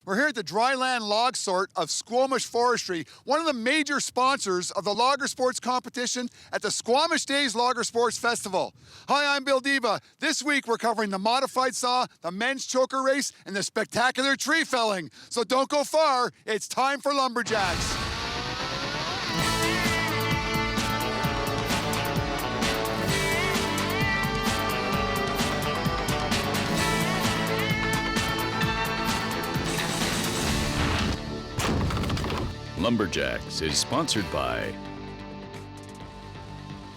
We're here at the Dryland Log Sort of Squamish Forestry, one of the major sponsors of the Logger Sports competition at the Squamish Days Logger Sports Festival. Hi, I'm Bill Diva. This week we're covering the modified saw, the men's choker race, and the spectacular tree felling. So don't go far, it's time for Lumberjacks. Lumberjacks is sponsored by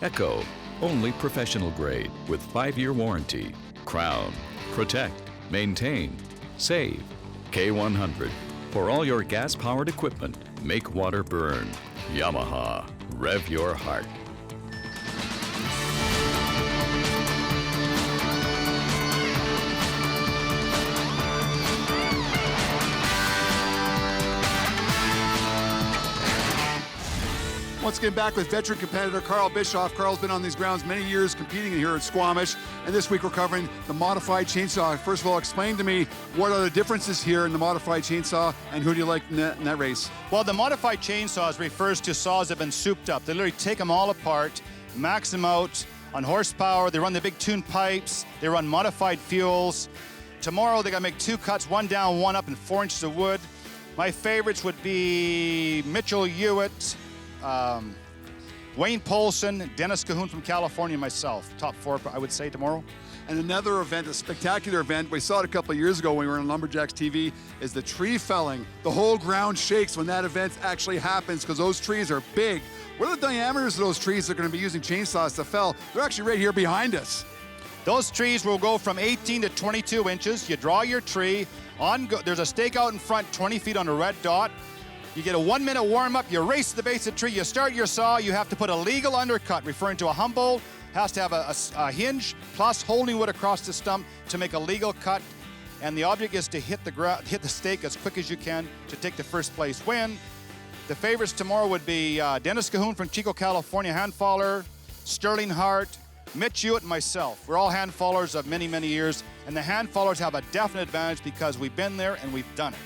Echo, only professional grade with 5-year warranty. Crown, protect, maintain, save. K100, for all your gas-powered equipment, make water burn. Yamaha, rev your heart. Once again, back with veteran competitor Carl Bischoff. Carl's been on these grounds many years competing here at Squamish, and this week we're covering the modified chainsaw. First of all, explain to me what are the differences here in the modified chainsaw, and who do you like in that race? Well, the modified chainsaws refers to saws that have been souped up. They literally take them all apart, max them out on horsepower. They run the big tune pipes. They run modified fuels. Tomorrow they got to make 2 cuts, 1 down, 1 up, and 4 inches of wood. My favorites would be Mitchell Hewitt, Wayne Polson, Dennis Cahoon from California, and myself. Top 4, I would say, tomorrow. And another event, a spectacular event, we saw it a couple of years ago when we were on Lumberjacks TV, is the tree felling. The whole ground shakes when that event actually happens because those trees are big. What are the diameters of those trees that are going to be using chainsaws to fell? They're actually right here behind us. Those trees will go from 18 to 22 inches. You draw your tree. There's a stake out in front, 20 feet on a red dot. You get a 1-minute warm-up, you race to the base of the tree, you start your saw, you have to put a legal undercut, referring to a humboldt, has to have a hinge, plus holding wood across the stump to make a legal cut. And the object is to hit the stake as quick as you can to take the first place win. The favorites tomorrow would be Dennis Cahoon from Chico, California, hand faller, Sterling Hart, Mitch Hewitt, and myself. We're all hand fallers of many, many years, and the hand fallers have a definite advantage because we've been there and we've done it.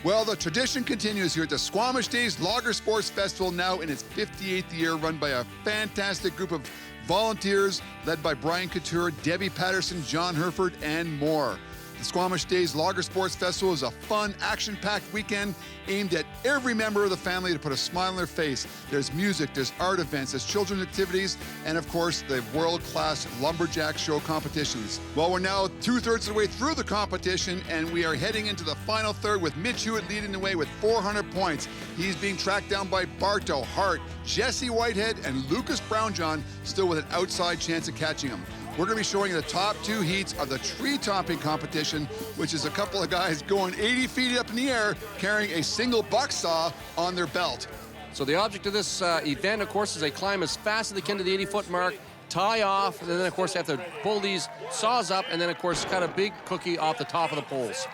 Well, the tradition continues here at the Squamish Days Logger Sports Festival, now in its 58th year, run by a fantastic group of volunteers led by Brian Couture, Debbie Patterson, John Herford, and more. The Squamish Days Logger Sports Festival is a fun, action-packed weekend aimed at every member of the family to put a smile on their face. There's music, there's art events, there's children's activities, and of course, the world-class Lumberjack Show competitions. Well, we're now 2/3 of the way through the competition, and we are heading into the final third with Mitch Hewitt leading the way with 400 points. He's being tracked down by Bartow, Hart, Jesse Whitehead, and Lucas Brownjohn, still with an outside chance of catching him. We're going to be showing the top 2 heats of the tree topping competition, which is a couple of guys going 80 feet up in the air carrying a single buck saw on their belt. So the object of this event, of course, is they climb as fast as they can to the 80-foot mark, tie off, and then, of course, they have to pull these saws up, and then, of course, cut a big cookie off the top of the poles.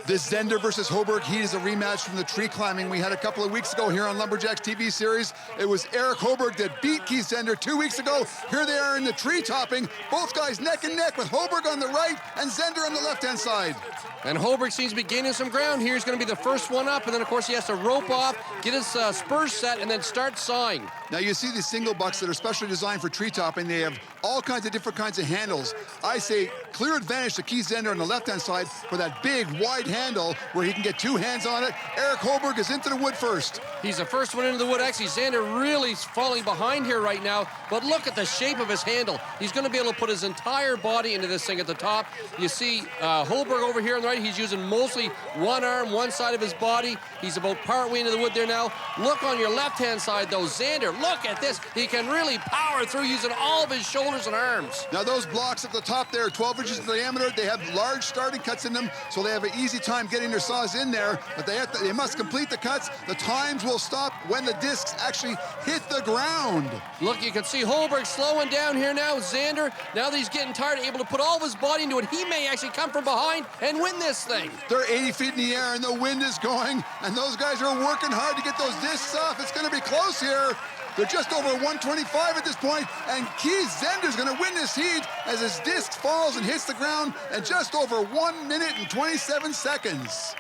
This Zender versus Hoberg heat is a rematch from the tree climbing we had a couple of weeks ago here on Lumberjacks TV series. It was Eric Hoberg that beat Keith Zender 2 weeks ago. Here they are in the tree topping. Both guys neck and neck with Hoberg on the right and Zender on the left-hand side. And Hoberg seems to be gaining some ground here. He's going to be the first one up, and then, of course, he has to rope off, get his spurs set, and then start sawing. Now, you see these single bucks that are specially designed for tree topping. They have all kinds of different kinds of handles. I say clear advantage to Keith Zender on the left-hand side for that big, wide handle where he can get 2 hands on it. Eric Hoberg is into the wood first. He's the first one into the wood. Actually, Xander really falling behind here right now, but look at the shape of his handle. He's going to be able to put his entire body into this thing at the top. You see Hoberg over here on the right. He's using mostly one arm, one side of his body. He's about partway into the wood there now. Look on your left-hand side, though. Xander, look at this. He can really power through using all of his shoulders and arms. Now, those blocks at the top there are 12 inches in diameter. They have large starting cuts in them, so they have an easy time getting their saws in there, but they must complete the cuts. The times will stop when the discs actually hit the ground. Look, you can see Hoberg slowing down here now. Xander, now that he's getting tired, able to put all of his body into it, he may actually come from behind and win this thing. They're 80 feet in the air and the wind is going, and those guys are working hard to get those discs off. It's going to be close here. They're just over 125 at this point, and Keith Zender's going to win this heat as his disc falls and hits the ground in just over 1 minute and 27 seconds.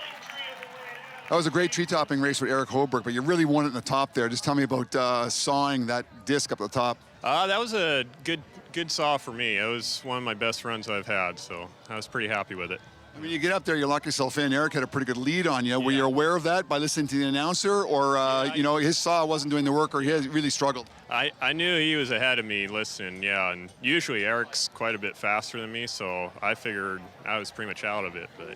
That was a great tree topping race with Eric Hoberg, but you really won it in the top there. Just tell me about sawing that disc up the top. That was a good saw for me. It was one of my best runs I've had, so I was pretty happy with it. I mean, you get up there, you lock yourself in. Eric had a pretty good lead on you. Were you aware of that by listening to the announcer, or you know, his saw wasn't doing the work, or he really struggled? I knew he was ahead of me listening, yeah, and usually Eric's quite a bit faster than me, so I figured I was pretty much out of it. But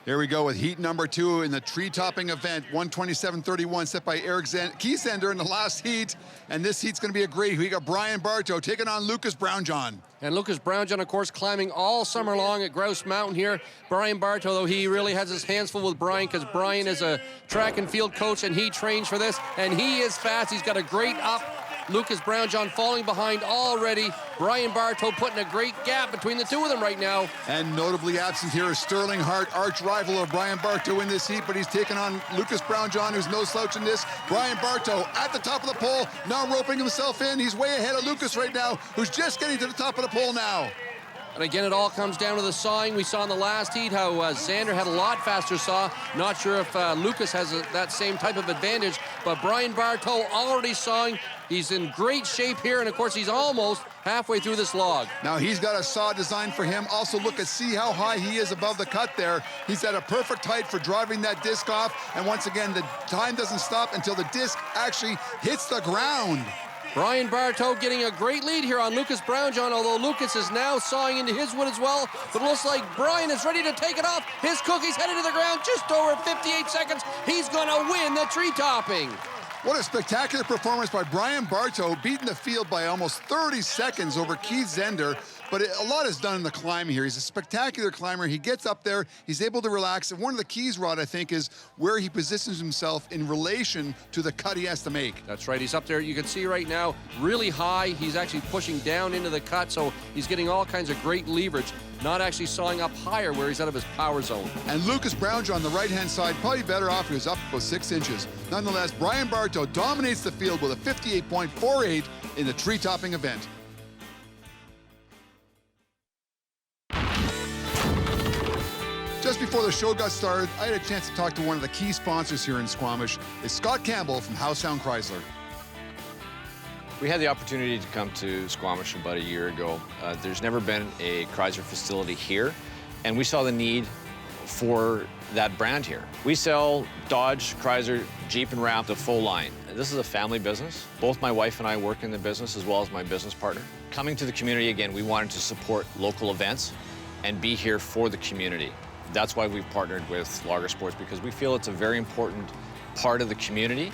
here we go with heat number 2 in the tree topping event. 127.31 set by Eric Kiesender in the last heat. And this heat's going to be a great heat. We got Brian Bartow taking on Lucas Brownjohn. And Lucas Brownjohn, of course, climbing all summer long at Grouse Mountain here. Brian Bartow, though, he really has his hands full with Brian because Brian is a track and field coach and he trains for this. And he is fast. He's got a great up. Lucas Brownjohn falling behind already. Brian Bartow putting a great gap between the two of them right now. And notably absent here is Sterling Hart, arch rival of Brian Bartow in this heat, but he's taking on Lucas Brownjohn, who's no slouch in this. Brian Bartow at the top of the pole, now roping himself in. He's way ahead of Lucas right now, who's just getting to the top of the pole now. And again, it all comes down to the sawing. We saw in the last heat how Xander had a lot faster saw. Not sure if Lucas has that same type of advantage, but Brian Bartow already sawing. He's in great shape here, and of course, he's almost halfway through this log. Now, he's got a saw designed for him. Also, see how high he is above the cut there. He's at a perfect height for driving that disc off, and once again, the time doesn't stop until the disc actually hits the ground. Brian Bartow getting a great lead here on Lucas Brownjohn, although Lucas is now sawing into his wood as well. But it looks like Brian is ready to take it off. His cookie's headed to the ground just over 58 seconds. He's going to win the tree topping. What a spectacular performance by Brian Bartow, beating the field by almost 30 seconds over Keith Zender. But a lot is done in the climb here. He's a spectacular climber. He gets up there, he's able to relax. And one of the keys, Rod, I think, is where he positions himself in relation to the cut he has to make. That's right. He's up there. You can see right now, really high. He's actually pushing down into the cut, so he's getting all kinds of great leverage, not actually sawing up higher where he's out of his power zone. And Lucas Brownjohn on the right-hand side, probably better off. He was up about 6 inches. Nonetheless, Brian Bartow dominates the field with a 58.48 in the tree-topping event. Just before the show got started, I had a chance to talk to one of the key sponsors here in Squamish. It's Scott Campbell from Howe Sound Chrysler. We had the opportunity to come to Squamish about a year ago. There's never been a Chrysler facility here, and we saw the need for that brand here. We sell Dodge, Chrysler, Jeep, and Ram, the full line. This is a family business. Both my wife and I work in the business, as well as my business partner. Coming to the community again, we wanted to support local events and be here for the community. That's why we've partnered with Lager Sports, because we feel it's a very important part of the community,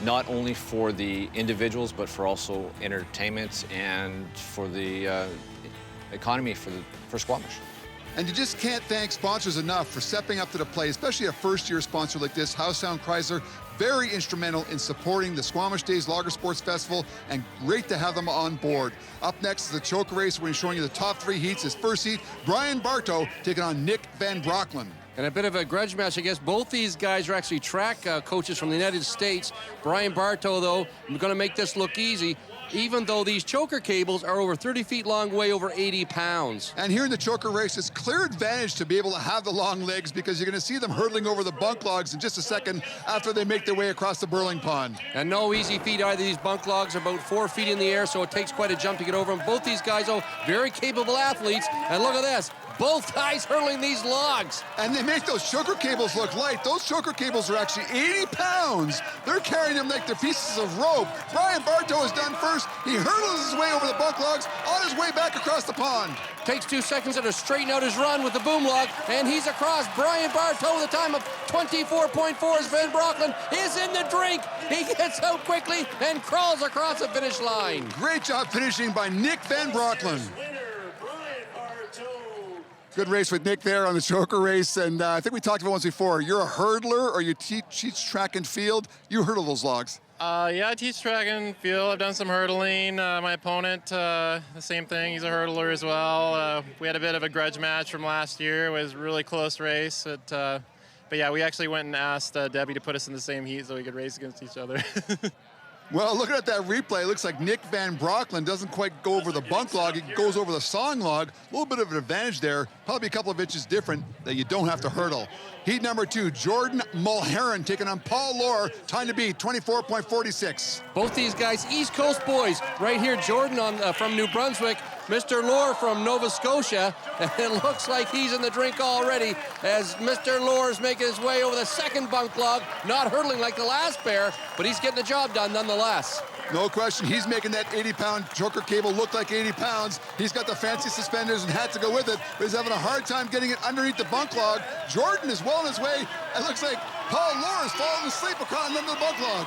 not only for the individuals, but for also entertainment and for the economy for Squamish. And you just can't thank sponsors enough for stepping up to the plate, especially a first-year sponsor like this. Howe Sound Chrysler, very instrumental in supporting the Squamish Days Lager Sports Festival, and great to have them on board. Up next is the choker race. We're showing you the top 3 heats. His first heat, Brian Bartow taking on Nick Van Broeklen. And a bit of a grudge match, I guess. Both these guys are actually track coaches from the United States. Brian Bartow, though, going to make this look easy, even though these choker cables are over 30 feet long, weigh over 80 pounds. And here in the choker race, it's clear advantage to be able to have the long legs, because you're going to see them hurtling over the bunk logs in just a second after they make their way across the burling pond. And no easy feat either. These bunk logs are about 4 feet in the air, so it takes quite a jump to get over them. Both these guys, though, very capable athletes. And look at this. Both guys hurling these logs. And they make those choker cables look light. Those choker cables are actually 80 pounds. They're carrying them like they're pieces of rope. Brian Bartow is done first. He hurdles his way over the bunk logs on his way back across the pond. Takes 2 seconds to straighten out his run with the boom log, and he's across. Brian Bartow with a time of 24.4 as Van Broeklen is in the drink. He gets out quickly and crawls across the finish line. Great job finishing by Nick Van Broeklen. Good race with Nick there on the choker race, and I think we talked about once before. You're a hurdler, or you teach track and field. You hurdle those logs. Yeah, I teach track and field. I've done some hurdling. My opponent, the same thing. He's a hurdler as well. We had a bit of a grudge match from last year. It was a really close race. But yeah, we actually went and asked Debbie to put us in the same heat so we could race against each other. Well, looking at that replay, it looks like Nick Van Broeklen doesn't quite go over the bunk log. He goes over the sawing log. A little bit of an advantage there. Probably a couple of inches different that you don't have to hurdle. Heat number 2, Jordan Mulheron taking on Paul Lohr. Time to beat, 24.46. Both these guys, East Coast boys. Right here, Jordan from New Brunswick, Mr. Lohr from Nova Scotia. And it looks like he's in the drink already as Mr. Lohr is making his way over the second bunk log. Not hurdling like the last pair, but he's getting the job done nonetheless. No question, he's making that 80-pound choker cable look like 80 pounds. He's got the fancy suspenders and hat to go with it, but he's having a hard time getting it underneath the bunk log. Jordan is well on his way. It looks like Paul Lohr is falling asleep across under the bunk log.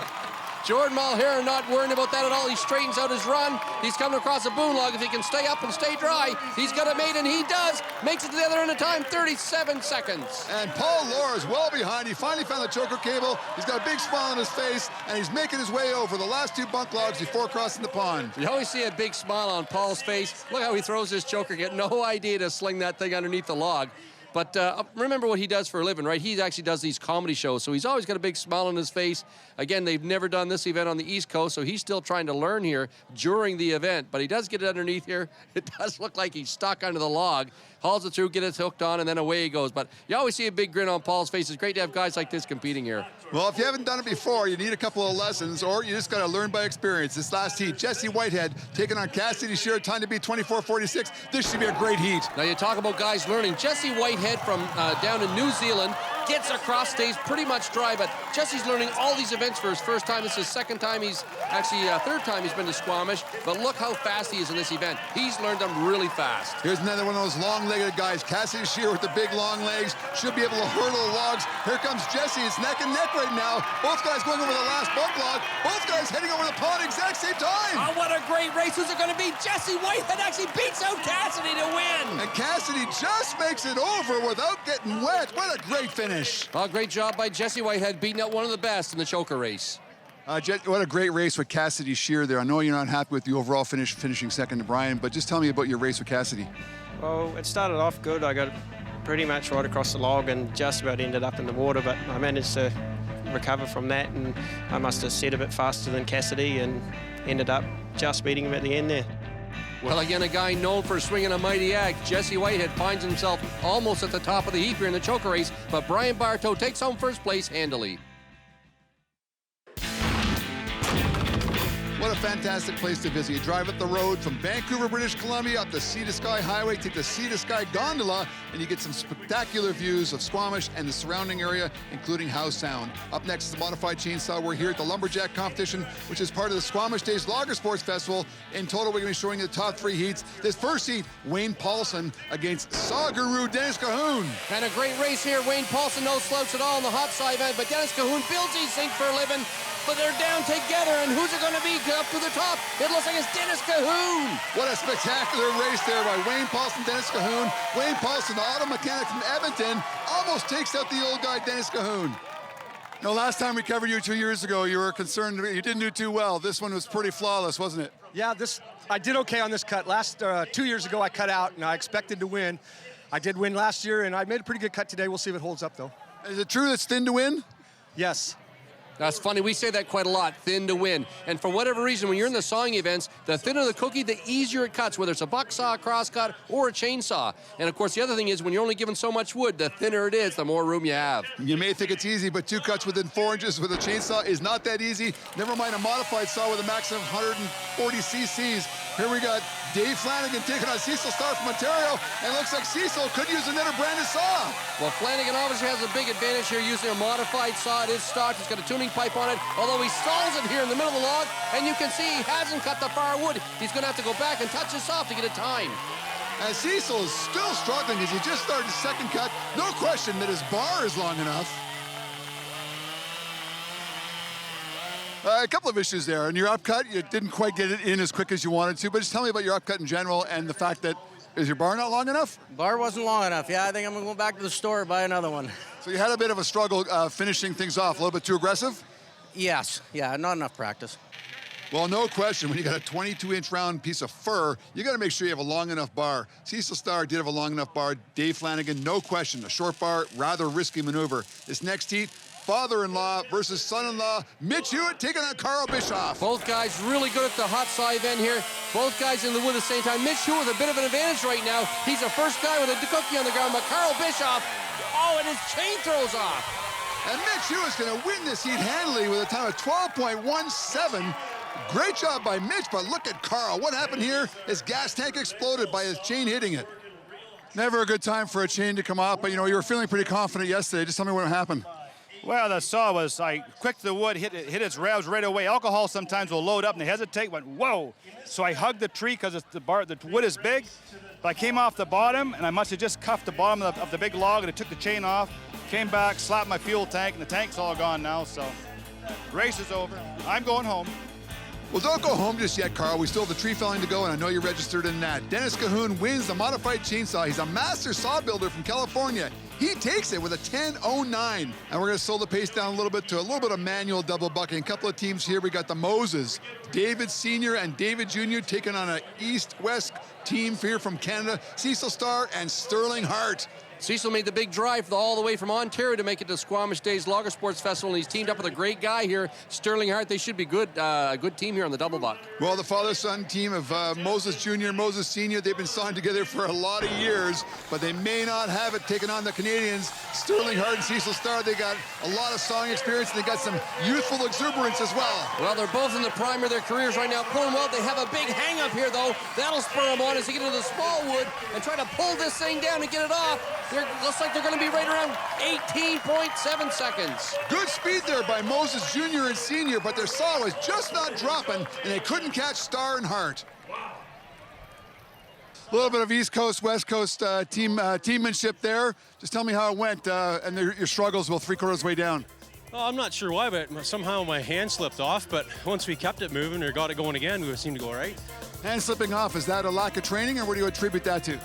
Jordan Mulheron not worrying about that at all. He straightens out his run. He's coming across the boom log. If he can stay up and stay dry, he's got it made, and he does. Makes it to the other end of time, 37 seconds. And Paul Lohr is well behind. He finally found the choker cable. He's got a big smile on his face, and he's making his way over the last 2 bunk logs before crossing the pond. You always see a big smile on Paul's face. Look how he throws his choker. Get no idea to sling that thing underneath the log. But remember what he does for a living, right? He actually does these comedy shows, so he's always got a big smile on his face. Again, they've never done this event on the East Coast, so he's still trying to learn here during the event. But he does get it underneath here. It does look like he's stuck under the log. Hauls it through, get it hooked on, and then away he goes. But you always see a big grin on Paul's face. It's great to have guys like this competing here. Well, if you haven't done it before, you need a couple of lessons, or you just got to learn by experience. This last heat, Jesse Whitehead taking on Cassidy Shearer, time to beat 24.46. This should be a great heat. Now you talk about guys learning. Jesse Whitehead from down in New Zealand gets across, stays pretty much dry, but Jesse's learning all these events for his first time. It's his second time. He's actually third time he's been to Squamish, but look how fast he is in this event. He's learned them really fast. Here's another one of those long-legged guys. Cassidy Shearer with the big long legs should be able to hurdle the logs. Here comes Jesse. It's neck and neck right now. Both guys going over the last bunk log. Both guys heading over the pond exact same time. Oh, what a great race. Who's it going to be? Jesse Whitehead actually beats out Cassidy to win. And Cassidy just makes it over without getting wet. What a great finish. Well, great job by Jesse Whitehead, beating out one of the best in the choker race. What a great race with Cassidy Shearer there. I know you're not happy with the overall finish, finishing second to Brian, but just tell me about your race with Cassidy. Well, it started off good. I got pretty much right across the log and just about ended up in the water, but I managed to recover from that, and I must have set a bit faster than Cassidy and ended up just beating him at the end there. Well, again, a guy known for swinging a mighty axe. Jesse Whitehead finds himself almost at the top of the heap here in the choker race, but Brian Bartow takes home first place handily. What a fantastic place to visit. You drive up the road from Vancouver, British Columbia, up the Sea to Sky Highway, take the Sea to Sky gondola, and you get some spectacular views of Squamish and the surrounding area, including Howe Sound. Up next is the Modified Chainsaw. We're here at the Lumberjack competition, which is part of the Squamish Days Lager Sports Festival. In total, we're going to be showing you the top 3 heats. This first heat, Wayne Paulson against Saw Guru Dennis Cahoon. And a great race here. Wayne Paulson, no slouch at all in the hot side event, but Dennis Cahoon builds these things for a living. But they're down together, and who's it going to be up to the top? It looks like it's Dennis Cahoon. What a spectacular race there by Wayne Paulson, Dennis Cahoon. Wayne Paulson, the auto mechanic from Edmonton, almost takes out the old guy, Dennis Cahoon. No, last time we covered you 2 years ago, you were concerned you didn't do too well. This one was pretty flawless, wasn't it? Yeah, I did okay on this cut. Last 2 years ago, I cut out, and I expected to win. I did win last year, and I made a pretty good cut today. We'll see if it holds up, though. Is it true it's thin to win? Yes. That's funny. We say that quite a lot, thin to win. And for whatever reason, when you're in the sawing events, the thinner the cookie, the easier it cuts, whether it's a buck saw, a crosscut, or a chainsaw. And of course, the other thing is when you're only given so much wood, the thinner it is, the more room you have. You may think it's easy, but 2 cuts within 4 inches with a chainsaw is not that easy. Never mind a modified saw with a maximum of 140 cc's. Here we got Dave Flanagan taking on Cecil Starr from Ontario, and looks like Cecil could use another branded saw. Well, Flanagan obviously has a big advantage here using a modified saw. It is stocked. It's got a tuning pipe on it, although he stalls it here in the middle of the log, and you can see he hasn't cut the far wood. He's going to have to go back and touch his saw to get it timed. And Cecil is still struggling as he just started his second cut. No question that his bar is long enough. A couple of issues there. In your upcut, you didn't quite get it in as quick as you wanted to, but just tell me about your upcut in general and the fact that, is your bar not long enough? Bar wasn't long enough. Yeah, I think I'm going to go back to the store and buy another one. So you had a bit of a struggle finishing things off, a little bit too aggressive? Yes. Yeah, not enough practice. Well, no question, when you got a 22-inch round piece of fur, you got to make sure you have a long enough bar. Cecil Starr did have a long enough bar. Dave Flanagan, no question, a short bar, rather risky maneuver. This next heat, father-in-law versus son-in-law. Mitch Hewitt taking on Carl Bischoff. Both guys really good at the hot side end here. Both guys in the wood at the same time. Mitch Hewitt with a bit of an advantage right now. He's the first guy with a cookie on the ground, but Carl Bischoff Oh, and his chain throws off. And Mitch Hugh is going to win this heat handily with a time of 12.17. Great job by Mitch, but look at Carl. What happened here? His gas tank exploded by his chain hitting it. Never a good time for a chain to come off, but you were feeling pretty confident yesterday. Just tell me what happened. Well, the saw was quick to the wood, hit its revs right away. Alcohol sometimes will load up and they hesitate, went whoa. So I hugged the tree because the wood is big. But I came off the bottom and I must have just cuffed the bottom of the big log and it took the chain off. Came back, slapped my fuel tank, and the tank's all gone now, so race is over. I'm going home. Well, don't go home just yet, Carl. We still have the tree felling to go, and I know you're registered in that. Dennis Cahoon wins the modified chainsaw. He's a master saw builder from California. He takes it with a 10.09. And we're going to slow the pace down a little bit to a little bit of manual double bucking. A couple of teams here. We got the Moses, David Sr. and David Jr. taking on an east-west team here from Canada, Cecil Starr and Sterling Hart. Cecil made the big drive all the way from Ontario to make it to Squamish Days Lager Sports Festival, and he's teamed up with a great guy here, Sterling Hart. They should be good, a good team here on the double buck. Well, the father-son team of Moses Jr., Moses Sr., they've been sawing together for a lot of years, but they may not have it taken on the Canadians. Sterling Hart and Cecil Starr, they got a lot of sawing experience, and they got some youthful exuberance as well. Well, they're both in the prime of their careers right now, pulling well. They have a big hang-up here, though. That'll spur them on as they get into the small wood and try to pull this thing down and get it off. Looks like they're going to be right around 18.7 seconds. Good speed there by Moses Jr. and Sr., but their saw was just not dropping, and they couldn't catch Starr and Hart. A little bit of East Coast, West Coast teammanship there. Just tell me how it went and your struggles about 3/4 way down. Well, I'm not sure why, but somehow my hand slipped off, but once we kept it moving or got it going again, we seemed to go all right. Hand slipping off, is that a lack of training, or what do you attribute that to?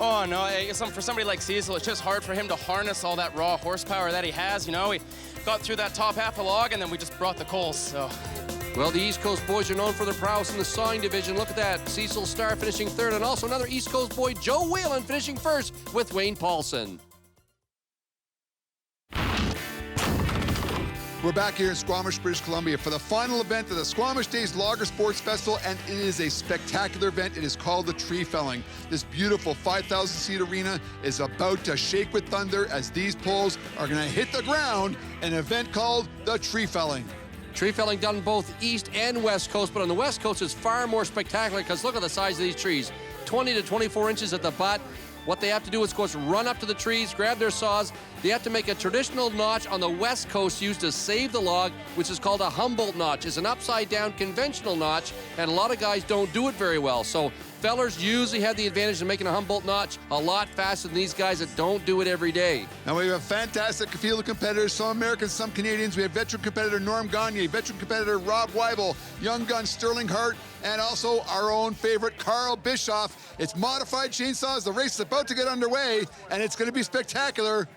Oh, no, for somebody like Cecil, it's just hard for him to harness all that raw horsepower that he has. We got through that top half of the log, and then we just brought the coals, so. Well, the East Coast boys are known for their prowess in the sawing division. Look at that. Cecil Starr finishing third, and also another East Coast boy, Joe Whalen, finishing first with Wayne Paulson. We're back here in Squamish, British Columbia for the final event of the Squamish Days Lager Sports Festival, and it is a spectacular event. It is called the Tree Felling. This beautiful 5,000-seat arena is about to shake with thunder as these poles are going to hit the ground, an event called the Tree Felling. Tree felling done both East and West Coast, but on the West Coast it's far more spectacular because look at the size of these trees. 20 to 24 inches at the butt. What they have to do is, of course, run up to the trees, grab their saws. They have to make a traditional notch on the West Coast used to save the log, which is called a Humboldt notch. It's an upside-down conventional notch, and a lot of guys don't do it very well. So fellers usually have the advantage of making a Humboldt notch a lot faster than these guys that don't do it every day. Now we have a fantastic field of competitors, some Americans, some Canadians. We have veteran competitor Norm Gagne, veteran competitor Rob Weibel, young gun Sterling Hart, and also our own favorite Carl Bischoff. It's modified chainsaws. The race is about to get underway, and it's going to be spectacular.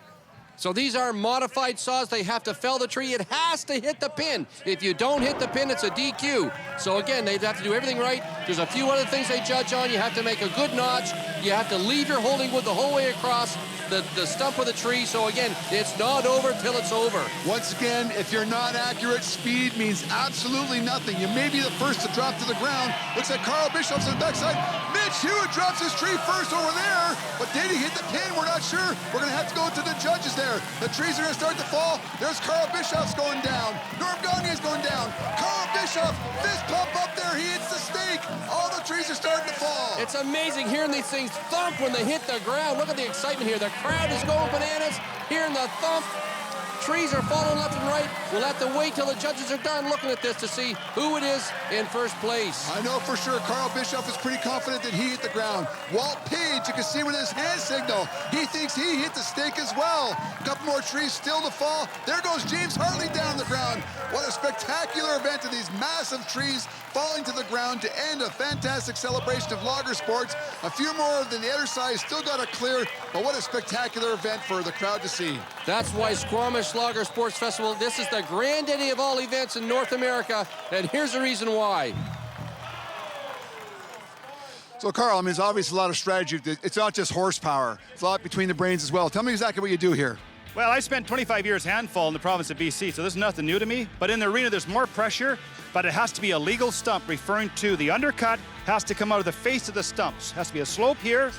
So these are modified saws. They have to fell the tree. It has to hit the pin. If you don't hit the pin, it's a DQ. So again, they have to do everything right. There's a few other things they judge on. You have to make a good notch. You have to leave your holding wood the whole way across the stump of the tree. So again, it's not over till it's over. Once again, if you're not accurate, speed means absolutely nothing. You may be the first to drop to the ground. Looks like Carl Bischoff's on the backside. Mitch Hewitt drops his tree first over there, but did he hit the pin? We're not sure. We're going to have to go to the judges there. The trees are going to start to fall. There's Carl Bischoff's going down. Norm Gagne's going down. Carl Bischoff, fist pump up there. He hits the stake. All the trees are starting to fall. It's amazing hearing these things thump when they hit the ground. Look at the excitement here. The crowd is going bananas, hearing the thump. Trees are falling left and right. We'll have to wait till the judges are done looking at this to see who it is in first place. I know for sure Carl Bischoff is pretty confident that he hit the ground. Walt Page, you can see with his hand signal, he thinks he hit the stake as well. A couple more trees still to fall. There goes James Hartley down the ground. What a spectacular event of these massive trees falling to the ground to end a fantastic celebration of lager sports. A few more than the other side still got to clear, but what a spectacular event for the crowd to see. That's why Squamish Lager Sports Festival, this is the granddaddy of all events in North America, and here's the reason why. So Carl, I mean, it's obviously a lot of strategy. It's not just horsepower. It's a lot between the brains as well. Tell me exactly what you do here. Well, I spent 25 years handfall in the province of BC, so this is nothing new to me. But in the arena, there's more pressure, but it has to be a legal stump, referring to the undercut has to come out of the face of the stumps. Has to be a slope here,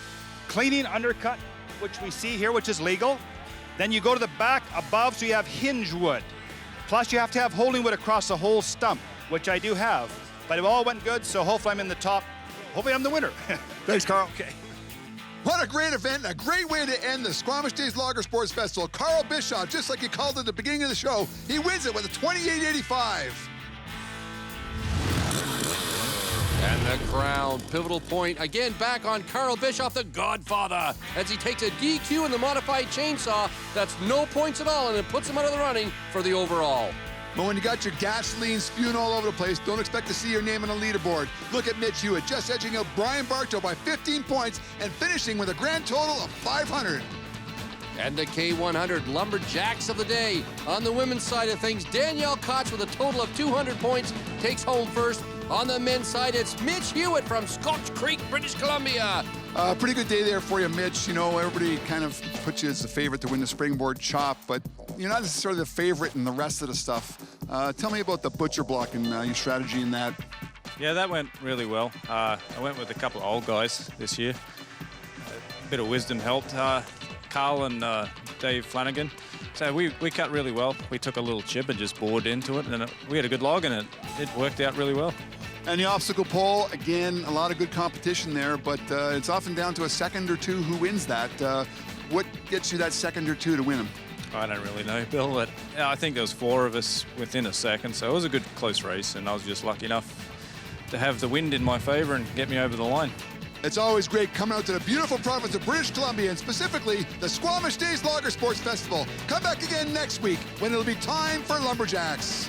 cleaning undercut, which we see here, which is legal. Then you go to the back above, so you have hinge wood. Plus you have to have holding wood across the whole stump, which I do have. But it all went good, so hopefully I'm in the top. Hopefully I'm the winner. Thanks, Carl. Okay. What a great event, a great way to end the Squamish Days Lager Sports Festival. Carl Bischoff, just like he called it at the beginning of the show, he wins it with a 28.85. And the crown, pivotal point, again back on Carl Bischoff, the Godfather, as he takes a DQ in the modified chainsaw. That's no points at all, and it puts him out of the running for the overall. But when you got your gasoline spewing all over the place, don't expect to see your name on a leaderboard. Look at Mitch Hewitt, just edging out Brian Bartow by 15 points and finishing with a grand total of 500. And the K100 Lumberjacks of the day. On the women's side of things, Danielle Kotz with a total of 200 points takes home first. On the men's side, it's Mitch Hewitt from Scotch Creek, British Columbia. Pretty good day there for you, Mitch. You know, everybody kind of puts you as the favorite to win the springboard chop, but you're not necessarily the favorite in the rest of the stuff. Tell me about the butcher block and your strategy in that. Yeah, that went really well. I went with a couple of old guys this year. A bit of wisdom helped. Carl and Dave Flanagan. So we cut really well. We took a little chip and just bored into it, and we had a good log, and it worked out really well. And the obstacle pole, again, a lot of good competition there, but it's often down to a second or two who wins that. What gets you that second or two to win them? I don't really know, Bill, but I think there was 4 of us within a second, so it was a good close race, and I was just lucky enough to have the wind in my favor and get me over the line. It's always great coming out to the beautiful province of British Columbia, and specifically the Squamish Days Lager Sports Festival. Come back again next week when it'll be time for Lumberjacks.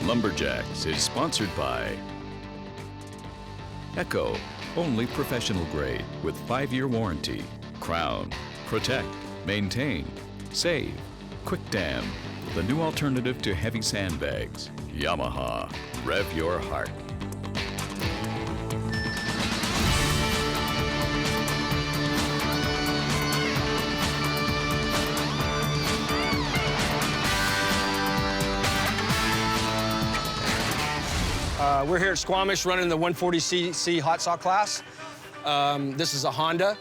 Lumberjacks is sponsored by Echo, only professional grade with 5-year warranty. Crown, protect, maintain, save. Quick Dam, the new alternative to heavy sandbags. Yamaha, rev your heart. We're here at Squamish running the 140cc hot saw class. This is a Honda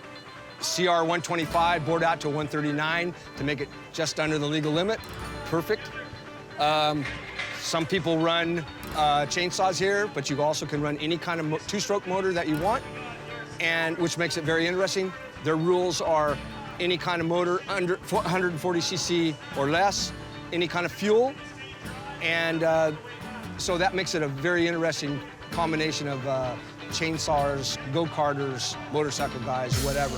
CR 125, bored out to 139 to make it just under the legal limit. Perfect. Some people run chainsaws here, but you also can run any kind of two-stroke motor that you want, and which makes it very interesting. Their rules are any kind of motor under 140cc or less, any kind of fuel, and so that makes it a very interesting combination of chainsaws, go-karters, motorcycle guys, whatever.